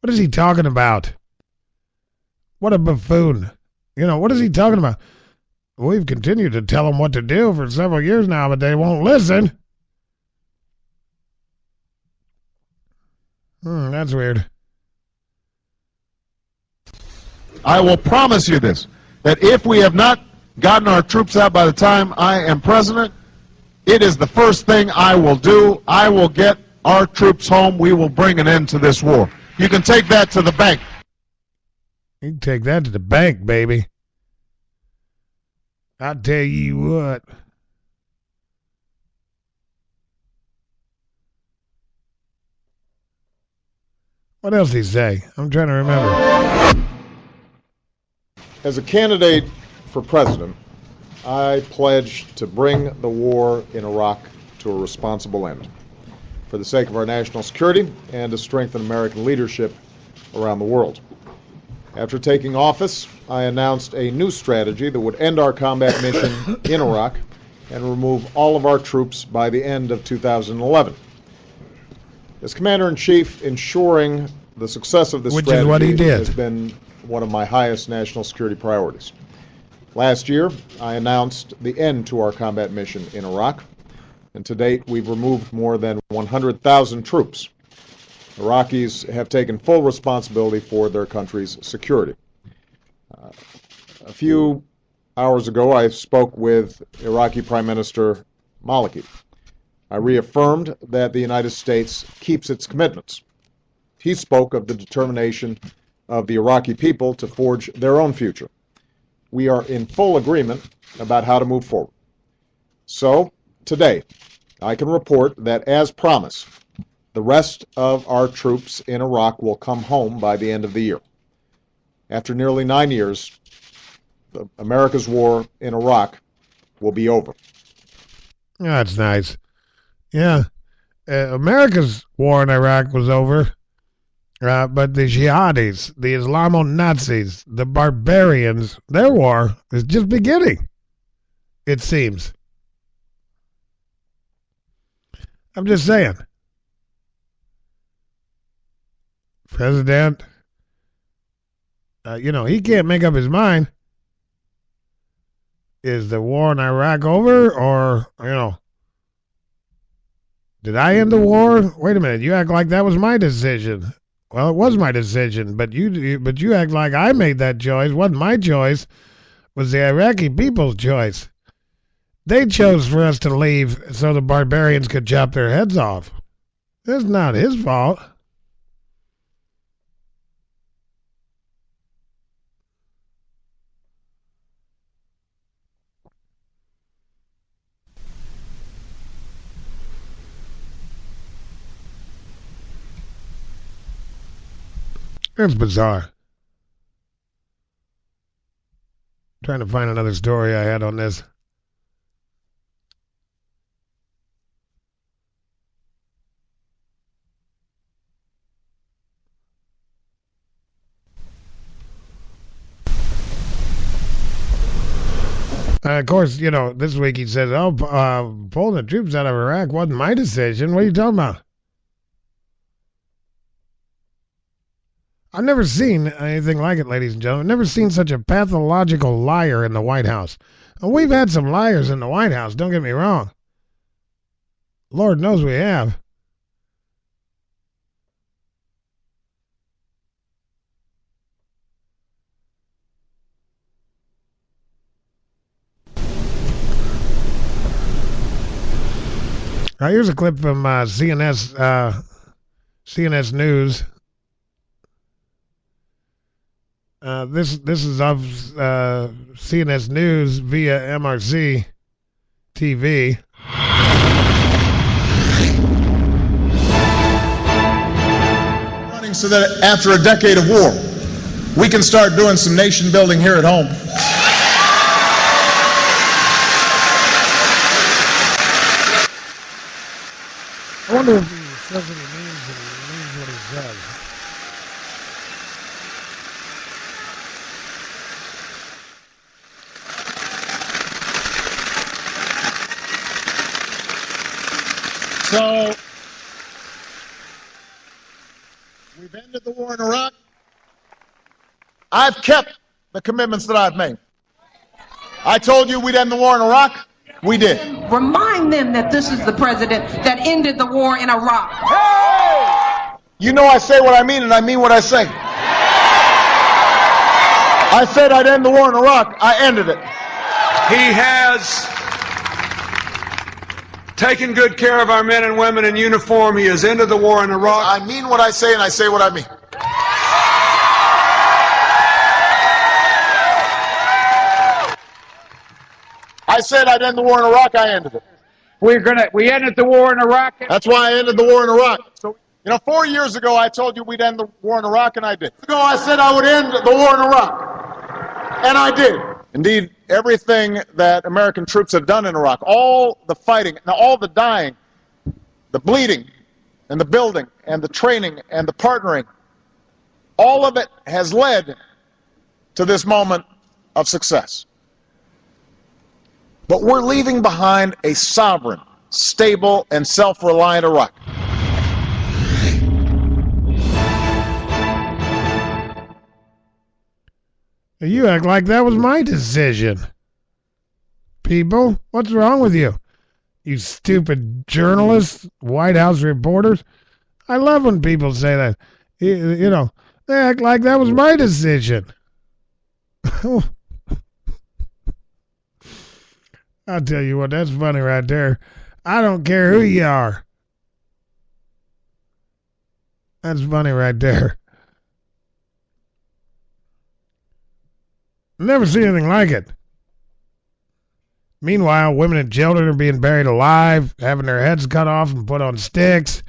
What is he talking about? What a buffoon. What is he talking about? We've continued to tell them what to do for several years now, but they won't listen. That's weird. I will promise you this, that if we have not gotten our troops out by the time I am president, it is the first thing I will do. I will get our troops home. We will bring an end to this war. You can take that to the bank. You can take that to the bank, baby. I'll tell you what. What else did he say? I'm trying to remember. As a candidate for president, I pledge to bring the war in Iraq to a responsible end for the sake of our national security and to strengthen American leadership around the world. After taking office, I announced a new strategy that would end our combat mission in Iraq and remove all of our troops by the end of 2011. As Commander-in-Chief, ensuring the success of this strategy has been one of my highest national security priorities. Last year, I announced the end to our combat mission in Iraq, and to date, we've removed more than 100,000 troops. Iraqis have taken full responsibility for their country's security. A few hours ago, I spoke with Iraqi Prime Minister Maliki. I reaffirmed that the United States keeps its commitments. He spoke of the determination of the Iraqi people to forge their own future. We are in full agreement about how to move forward. So, today, I can report that, as promised, the rest of our troops in Iraq will come home by the end of the year. After nearly 9 years, America's war in Iraq will be over. That's nice. Yeah. America's war in Iraq was over. But the jihadis, the Islamo-Nazis, the barbarians, their war is just beginning, it seems. I'm just saying. President, he can't make up his mind. Is the war in Iraq over, or, did I end the war? Wait a minute, you act like that was my decision. Well, it was my decision, but you act like I made that choice. It wasn't my choice. It was the Iraqi people's choice. They chose for us to leave so the barbarians could chop their heads off. It's not his fault. It's bizarre. I'm trying to find another story I had on this. Of course, this week he says, pulling the troops out of Iraq wasn't my decision. What are you talking about? I've never seen anything like it, ladies and gentlemen. I've never seen such a pathological liar in the White House. And we've had some liars in the White House, don't get me wrong. Lord knows we have. Here's a clip from CNS News. This is of CNS News via MRC TV. Running so that after a decade of war, we can start doing some nation building here at home. I wonder if he says what he means and he means what he says. So, we've ended the war in Iraq. I've kept the commitments that I've made. I told you we'd end the war in Iraq. We did. Remind them that this is the president that ended the war in Iraq. Hey! You know I say what I mean, and I mean what I say. I said I'd end the war in Iraq. I ended it. He has taken good care of our men and women in uniform. He has ended the war in Iraq. I mean what I say, and I say what I mean. I said I'd end the war in Iraq. I ended it. We ended the war in Iraq. That's why I ended the war in Iraq. So, 4 years ago, I told you we'd end the war in Iraq, and I did. I said I would end the war in Iraq, and I did. Indeed, everything that American troops have done in Iraq, all the fighting, all the dying, the bleeding, and the building, and the training, and the partnering, all of it has led to this moment of success. But we're leaving behind a sovereign, stable, and self-reliant Iraq. You act like that was my decision. People, what's wrong with you? You stupid journalists, White House reporters. I love when people say that. They act like that was my decision. I'll tell you what, that's funny right there. I don't care who you are. That's funny right there. Never seen anything like it. Meanwhile, women and children are being buried alive, having their heads cut off and put on sticks.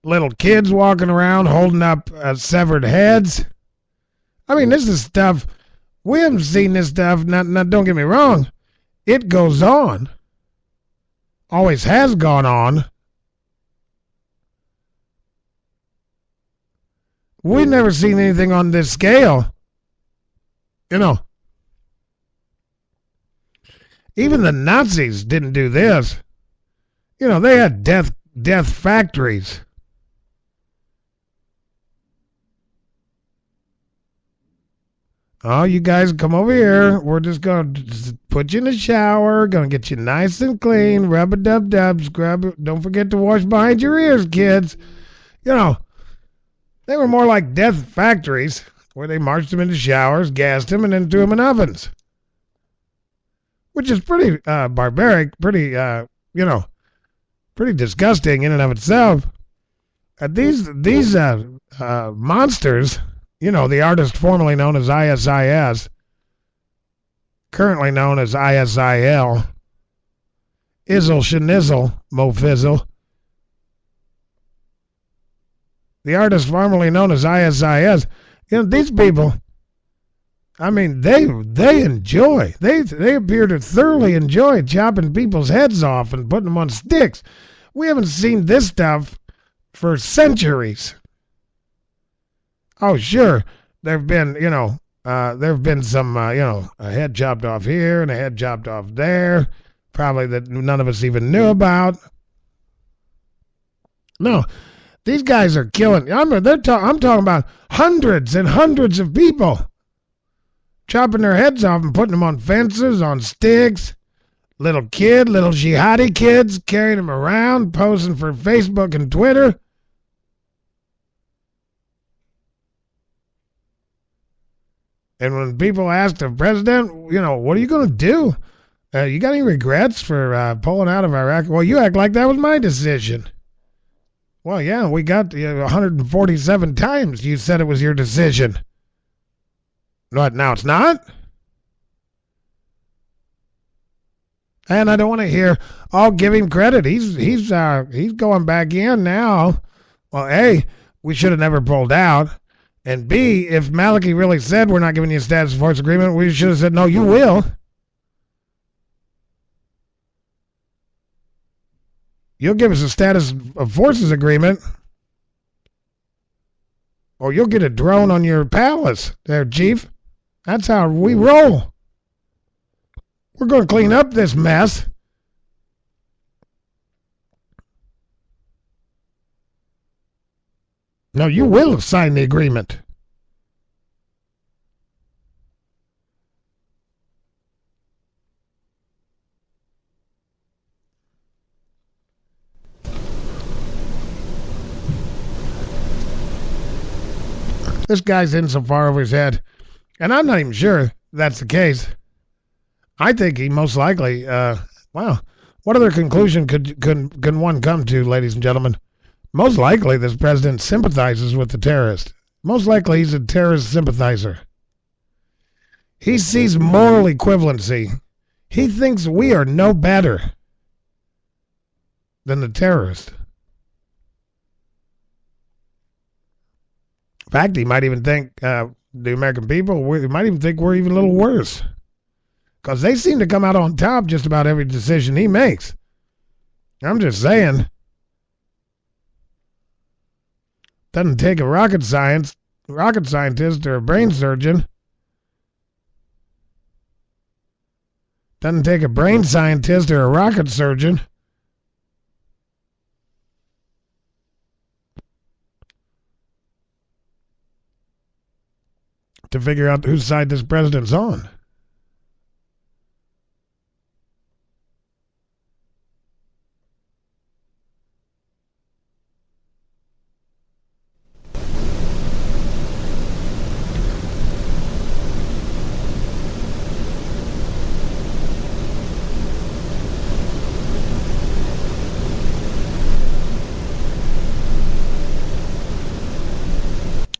Little kids walking around holding up severed heads. I mean, this is stuff. We haven't seen this stuff. Now, don't get me wrong. It goes on. Always has gone on. We've never seen anything on this scale. Even the Nazis didn't do this. They had death factories. Oh, you guys come over here. We're just going to put you in the shower. Going to get you nice and clean. Rub-a-dub-dubs. Don't forget to wash behind your ears, kids. They were more like death factories where they marched them into showers, gassed them, and then threw them in ovens. Which is pretty barbaric, pretty disgusting in and of itself. These monsters, the artist formerly known as ISIS, currently known as ISIL, Izzle Schnizzle Mofizzle. The artist formerly known as ISIS. These people, I mean, they enjoy. They appear to thoroughly enjoy chopping people's heads off and putting them on sticks. We haven't seen this stuff for centuries. Oh, sure, there've been some a head chopped off here and a head chopped off there, probably that none of us even knew about. No, these guys are killing. I'm talking about hundreds and hundreds of people. Chopping their heads off and putting them on fences, on sticks. Little jihadi kids carrying them around, posing for Facebook and Twitter. And when people ask the president, what are you going to do? You got any regrets for pulling out of Iraq? Well, you act like that was my decision. Well, yeah, we got 147 times you said it was your decision. What, now it's not? And I don't want to hear, give him credit. He's going back in now. Well, A, we should have never pulled out. And B, if Maliki really said we're not giving you a status of force agreement, we should have said, no, you will. You'll give us a status of forces agreement, or you'll get a drone on your palace there, Chief. That's how we roll. We're going to clean up this mess. No, you will sign the agreement. This guy's in so far over his head, and I'm not even sure that's the case. I think he most likely, well, what other conclusion can one come to, ladies and gentlemen? Most likely this president sympathizes with the terrorist. Most likely he's a terrorist sympathizer. He sees moral equivalency. He thinks we are no better than the terrorist. In fact, he might even think, the American people, he might even think we're even a little worse. Because they seem to come out on top just about every decision he makes. I'm just saying. Doesn't take a rocket scientist or a brain surgeon. Doesn't take a brain scientist or a rocket surgeon to figure out whose side this president's on.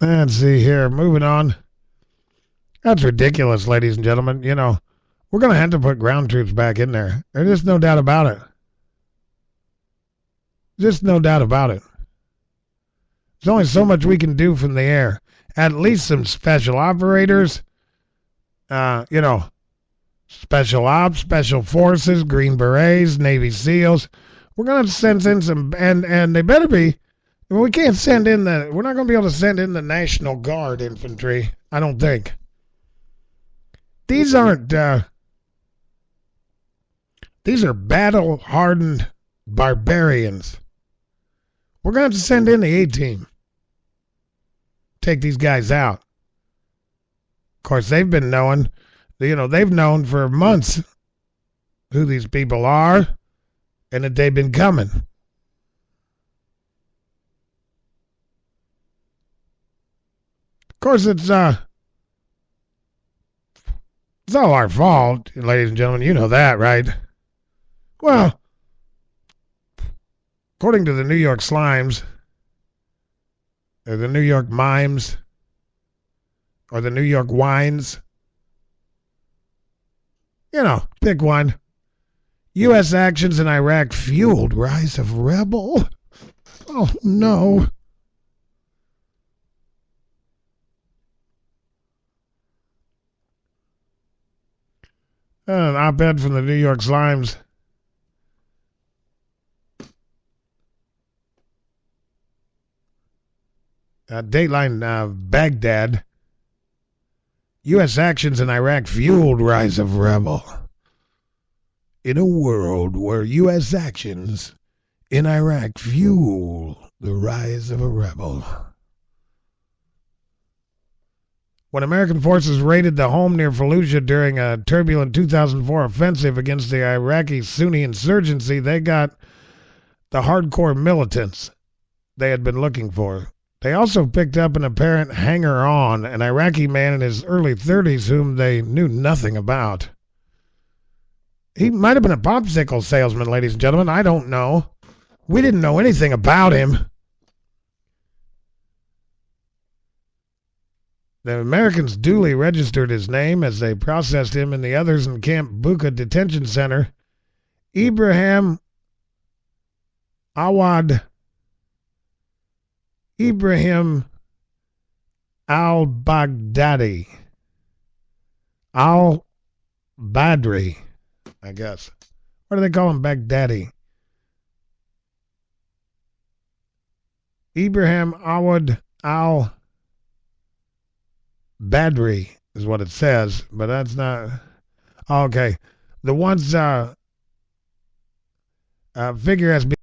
Let's see here. Moving on. That's ridiculous, ladies and gentlemen. You know, we're going to have to put ground troops back in there. There's just no doubt about it. Just no doubt about it. There's only so much we can do from the air. At least some special operators, special ops, special forces, Green Berets, Navy SEALs. We're going to send in some, and they better be. We can't send in we're not going to be able to send in the National Guard infantry, I don't think. These aren't, these are battle-hardened barbarians. We're going to have to send in the A-team. Take these guys out. Of course, they've been knowing, they've known for months who these people are and that they've been coming. Of course, it's all our fault, ladies and gentlemen. You know that, right? Well, according to the New York Slimes, or the New York Mimes, or the New York Wines, pick one. U.S. actions in Iraq fueled rise of rebel. Oh, no. An op-ed from the New York Slimes. Dateline Baghdad. U.S. actions in Iraq fueled rise of rebel. In a world where U.S. actions in Iraq fuel the rise of a rebel. When American forces raided the home near Fallujah during a turbulent 2004 offensive against the Iraqi Sunni insurgency, they got the hardcore militants they had been looking for. They also picked up an apparent hanger-on, an Iraqi man in his early 30s whom they knew nothing about. He might have been a popsicle salesman, ladies and gentlemen. I don't know. We didn't know anything about him. The Americans duly registered his name as they processed him and the others in Camp Bucca Detention Center. Ibrahim al-Baghdadi. Al-Badri, I guess. What do they call him? Baghdadi. Ibrahim Awad al-Badri is what it says, but that's not. Okay. The one's figure has been